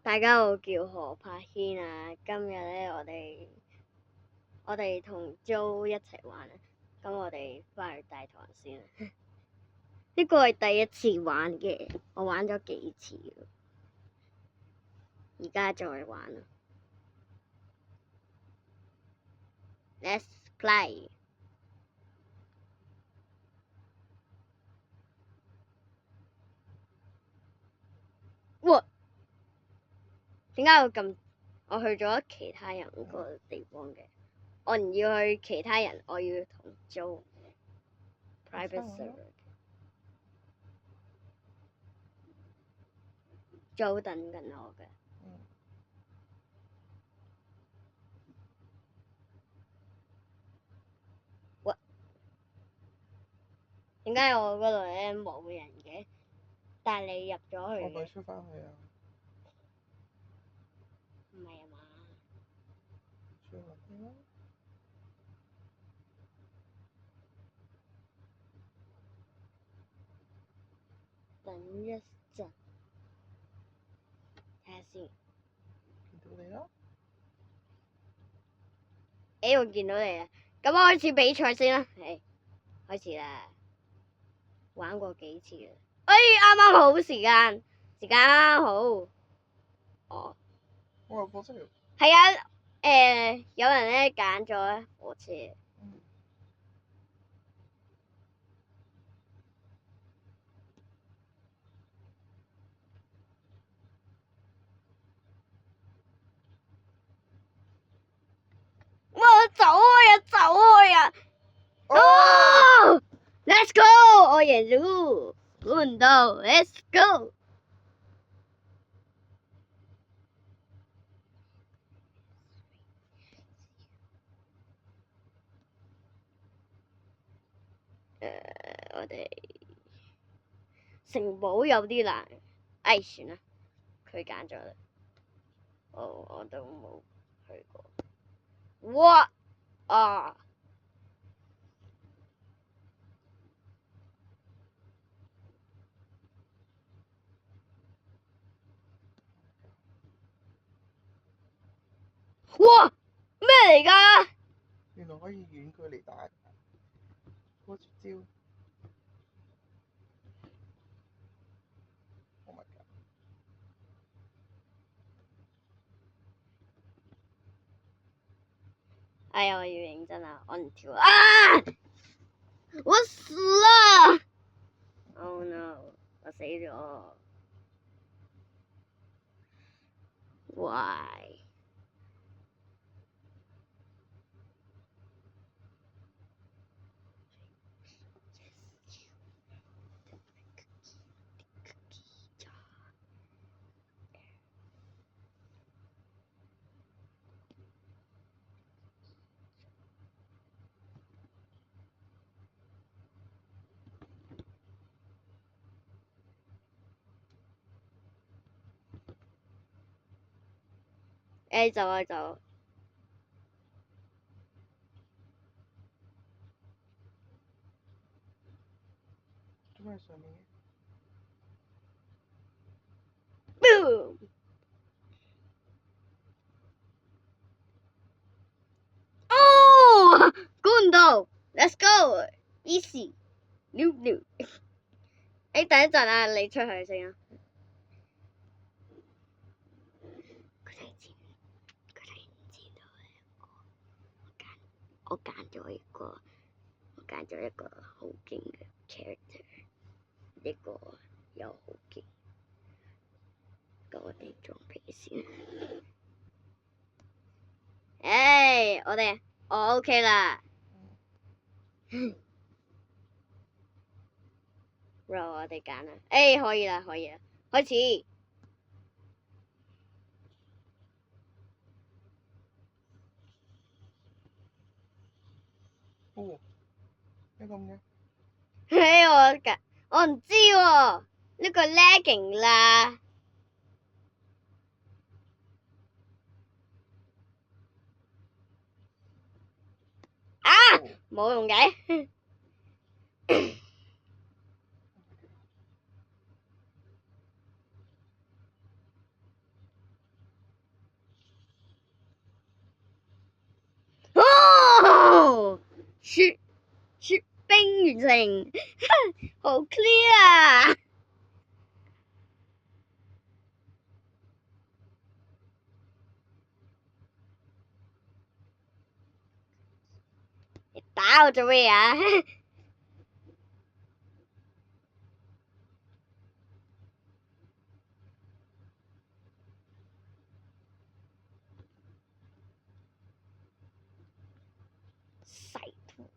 大家好，我叫何柏軒啊。今日咧，我哋同 Jo 一齊玩啊。咁我哋翻去大堂先。呢個係第一次玩嘅，我玩咗幾次，而家再玩啊。Let's play。哇！點解我去咗其他人嗰個地方嘅？我唔要去其他人，我要同 Jo private server。Jo 等緊我嘅。點解我嗰度咧冇人嘅？但係你入咗去嘅。我咪出返去啊！唔係啊嘛？出返去啦！等一陣，睇下先。見到你啦！我見到你啊！咁我開始比賽先啦。開始啦！玩過幾次啦？啱啱好時間啱啱好。哦。我話火車嚟。係啊，有人咧揀咗火車。我走開啊！哦 ！Let's go！ 我贏咗，估唔到。Let's go！ 我哋城堡有啲難。算啦，佢揀咗啦。我都冇去過。哇！啊！哇！咩嚟㗎？原來可以遠距離打。嗰招。Oh my god！我要認真啦，我唔跳啊！我死啦 ！Oh no！ 我死咗。Why？走啊走！點解上面Boom！ 哦，估唔到 ！Let's go！Easy！ 溜。等一陣啊，你出去先啊。佢哋唔知道我揀咗一個好勁嘅 character， 呢個又好勁。咁我哋裝備先。我 OK 啦。我哋揀啦。可以啦，開始。哦，咩咁嘅？我唔知喎，呢個 lagging 啦。冇用嘅。勁，好 clear 啊！你打我做咩啊？細兔。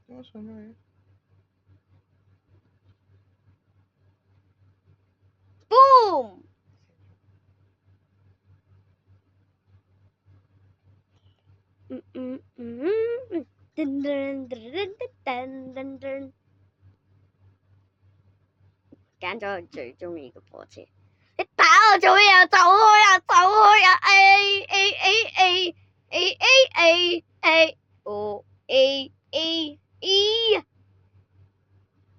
點解上咗去？Boom！噔噔噔噔噔噔噔，揀咗我最中意嘅波車。你打我做咩啊？走開啊！走開啊！A A A A A A A O A A E，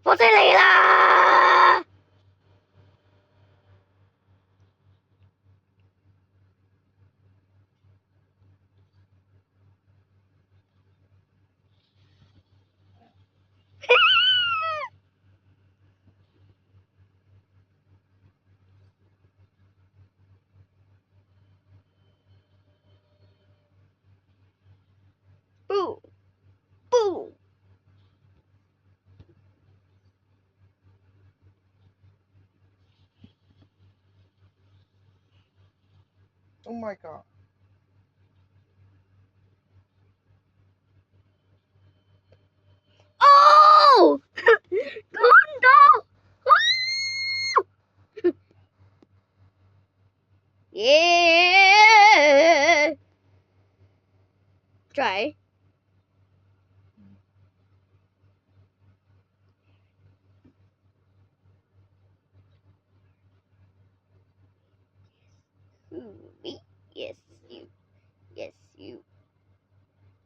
火車嚟啦！Boom boom！ ？Oh my god！哦，看到，耶！再。Me? Yes, you. Yes, you.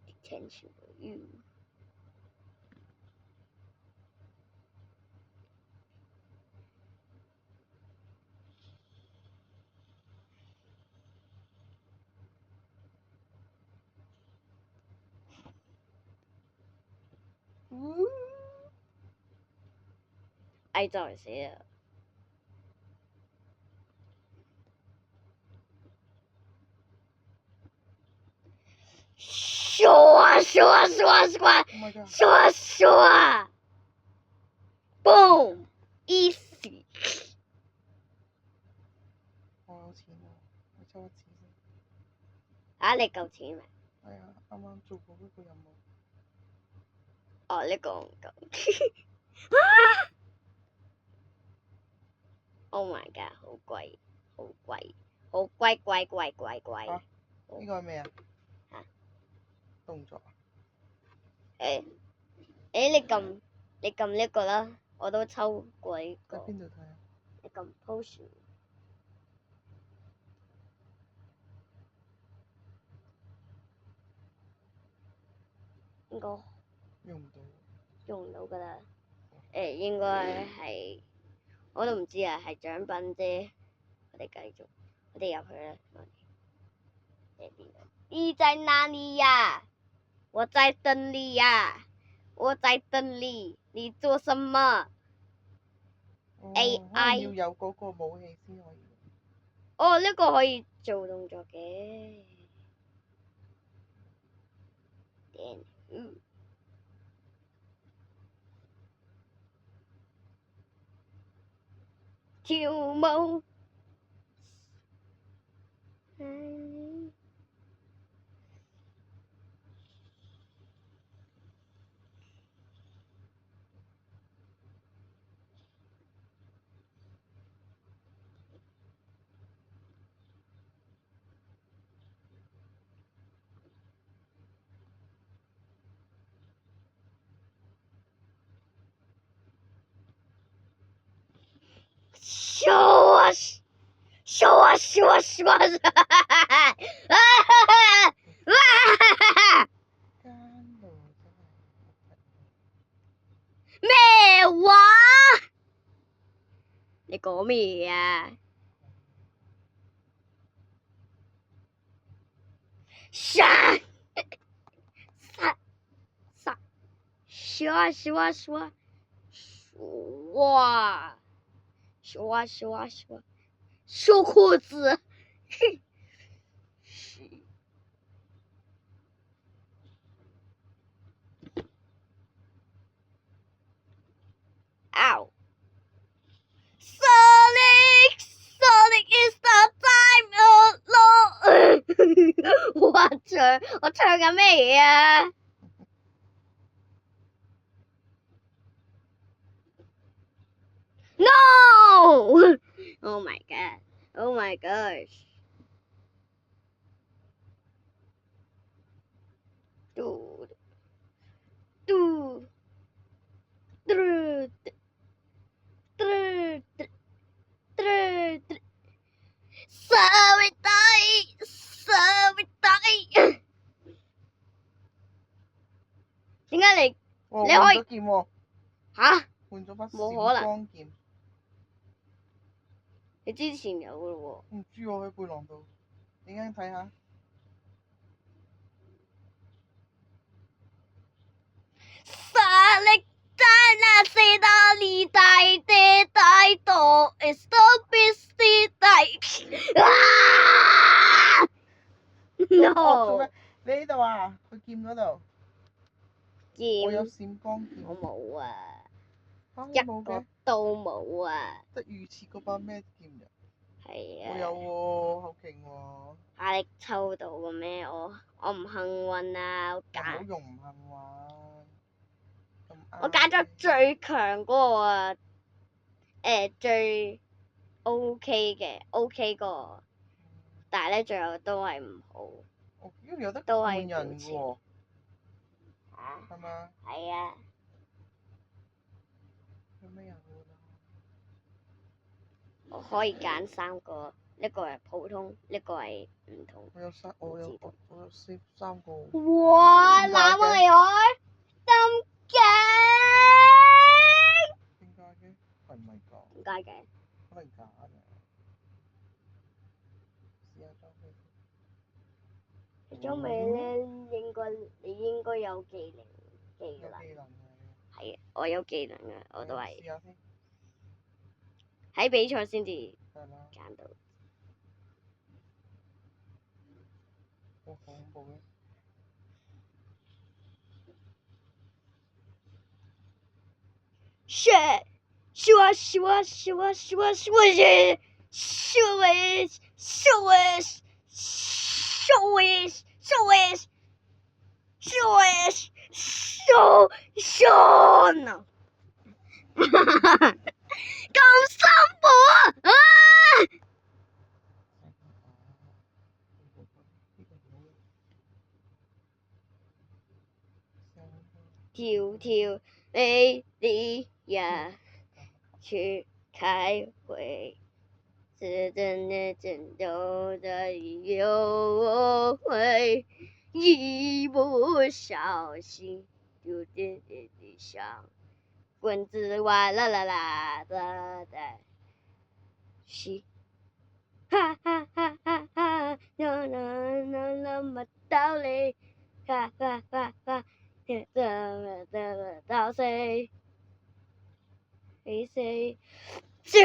Detention for you. I don't see it. Sure. Oh my god！ Sure. Boom. Easy. 我有錢喎，你抽一次先。啊，你夠錢未？係啊，啱啱做過嗰個任務。哦，呢個唔夠。Oh my god！好貴，好貴，好貴。啊？呢個係咩啊？嚇？動作啊？你撳呢個啦，我都抽過呢個。喺邊度睇啊？你撳 potion。應該用唔到。用唔到㗎啦。應該係我都唔知啊，係獎品啫。我哋繼續，我哋入去啦。你在哪裡呀？我在等你呀！我在等你，你做什麼？AI ？AI 要有嗰個武器先可以。哦，呢個可以做動作嘅。跳舞。show us 咩話？講咩嘢啊？殺殺殺！刷刷刷！哇！刷刷刷！收裤子！Ow! Sonic! Sonic is the time of law! 我唱緊咩嘢啊？No! Oh my god! Oh my gosh! Dude! Dude! Dude! Dude! Dude! Sorry, die! Sorry, die! 點解你哇！你可以換咗劍喎，嚇？換咗把冇可能閃光劍。你之前有嘅咯唔知喎喺背囊度，你啱睇下。沙力在那些大力大的大道 is the best 大啊哦，做咩！No！你呢度啊？佢劍嗰度。我有劍閃光劍。我冇啊，嚇！你一冇嘅個？都冇啊。得預設嗰把咩劍啫？係我有啊。喎，好勁喎！壓力抽到嘅咩？我唔幸運啊！唔好用唔幸運。我揀咗最強嗰個啊！最 OK 嘅 OK 個，但係咧最後都係唔好。哦，因為有得都換係人嘅喎，嚇？係嘛？係啊。有咩人換啊？我可以揀3個，一個係普通，一個係唔同。我有三個。哇！點解嘅那麼厲害，咁勁！點解嘅？係咪㗎？點解嘅？可能假嘅。試下裝佢。你裝尾咧，你應該有技能有技能嘅。係啊，我有技能啊，我都係試下先。喺比賽先至係啦。揀到。哇！好恐怖嘅。Shit! Swish! Swish! Swish! Swish! Swish! Swish! Swish! Swish! Swish! Swish! Swish! 咁辛苦啊！跳跳你呀，去开会，是真的战斗的优惠，一不小心就跌地上，棍子哇啦啦啦的在洗，哈哈哈哈哈，那么道理，哈哈哈哈。到谁？谁？就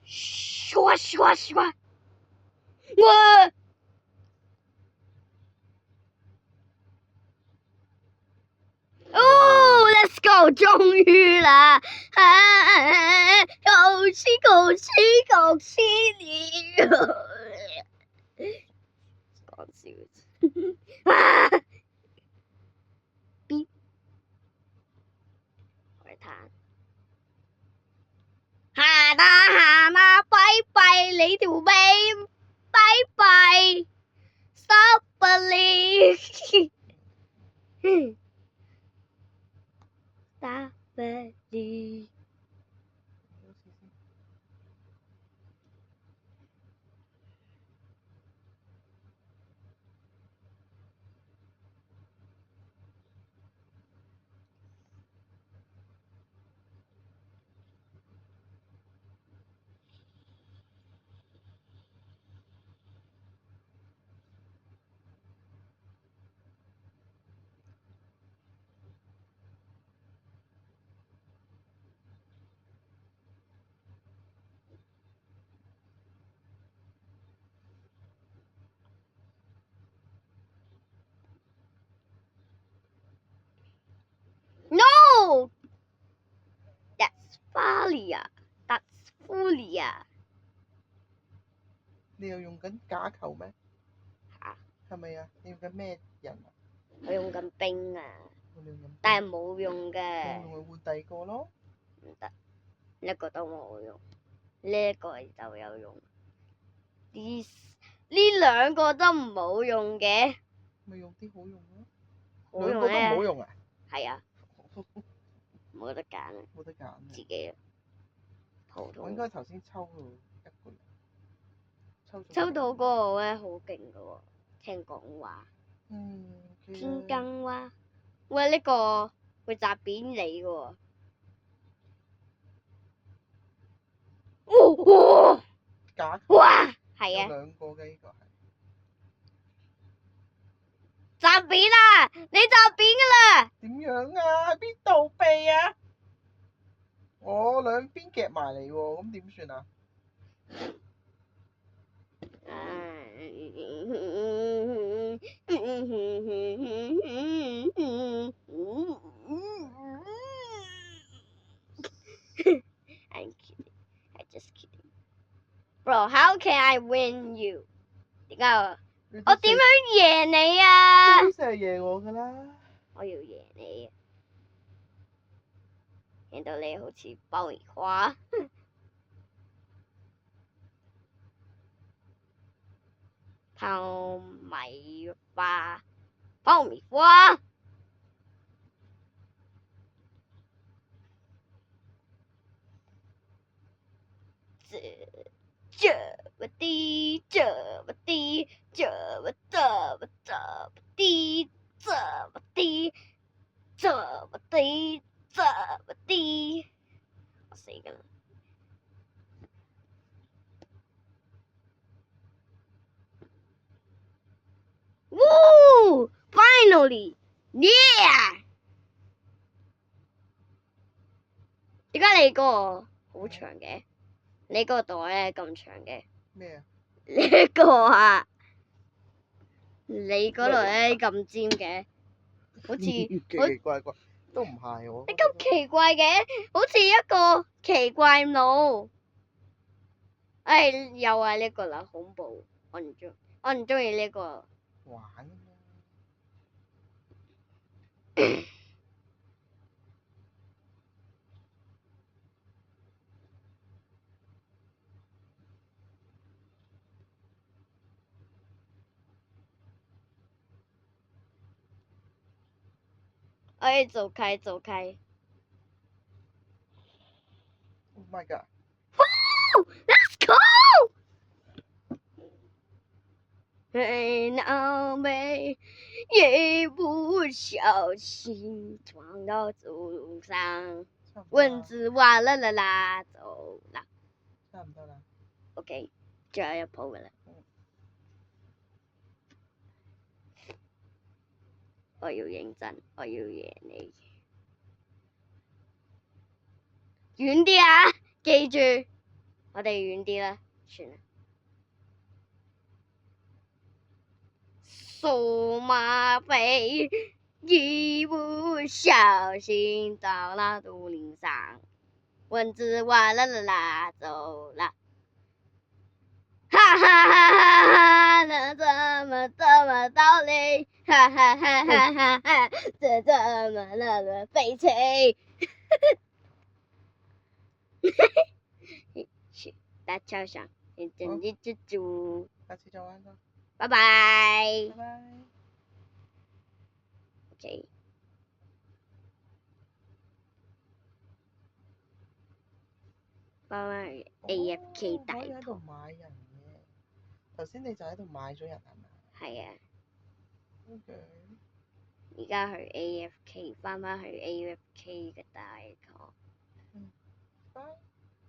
刷刷刷！我哦 ，Let's go！終於啦！恭喜恭喜恭喜你！講笑啊！海灘，行啦行啦，拜拜你條尾，拜拜，Stop it！裡啊？你又用緊假球咩？嚇！係咪啊？你用緊咩人啊？我用緊冰啊，你用緊邊但係冇用冇嘅，用咪換第二個咯。唔得，呢個都冇用，呢個就有用。呢兩個都唔好用嘅，咪用啲好用咯。好用兩個都唔好咧，用啊！係啊，冇得揀啊，冇得揀自己啊，普我通。應該頭先抽到一個人，抽到嗰個咧好勁㗎喎，聽講話。天更話，喂呢個會砸扁你㗎喎。哇！假哇！係有啊，兩個嘅呢個係。砸扁啦！你砸扁㗎啦！點樣啊？邊度避啊？我兩邊夾埋嚟喎，咁點算啊？I'm kidding. I'm just kidding. Bro, how can I win you? 點解我點樣贏你啊？你成日贏我㗎啦！我要贏你啊！贏到你好似爆米花。爆米花，爆米花。這麼低，這麼低，這麼低，這麼低，這麼低，這麼低，我死㗎啦！Woo! Finally! Yeah! 點解你個好長嘅？你個袋咧咁長嘅？咩啊？呢個啊，你嗰度咧咁尖嘅，好似奇奇怪怪，都唔係喎。你咁奇怪嘅，好似一個奇怪腦。唉，又係呢個啦，恐怖，我唔中意呢個。玩啊！哎，走開，走開。Oh my god！ Let's go！脑没一不小心撞到走路上，蚊子哇啦啦啦走啦。差唔多啦。OK，最後一鋪㗎啦。我要認真，我要贏你。遠啲啊！記住，我哋遠啲啦，算啦。數碼飛，一不小心到了樹林上，蚊子哇啦啦啦走啦。哈哈哈哈哈！這怎麼道理？哈哈哈哈哈哈！這怎麼那麼悲催？去大橋上，認真一隻豬。下次再玩啦。拜拜。拜拜。OK。翻返去 AFK 大可以喺度圖。買人嘅。頭先你就喺度買咗人係咪？係啊。OK。而家去 AFK，翻返去 AFK 嘅大圖。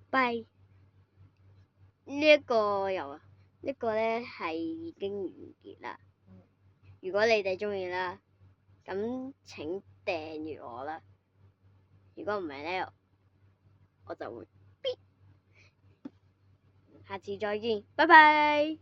拜。呢一個又啊，呢個咧係已經完結啦。如果你哋中意啦，咁請訂閱我啦。如果唔係咧，我就會，下次再見，拜拜。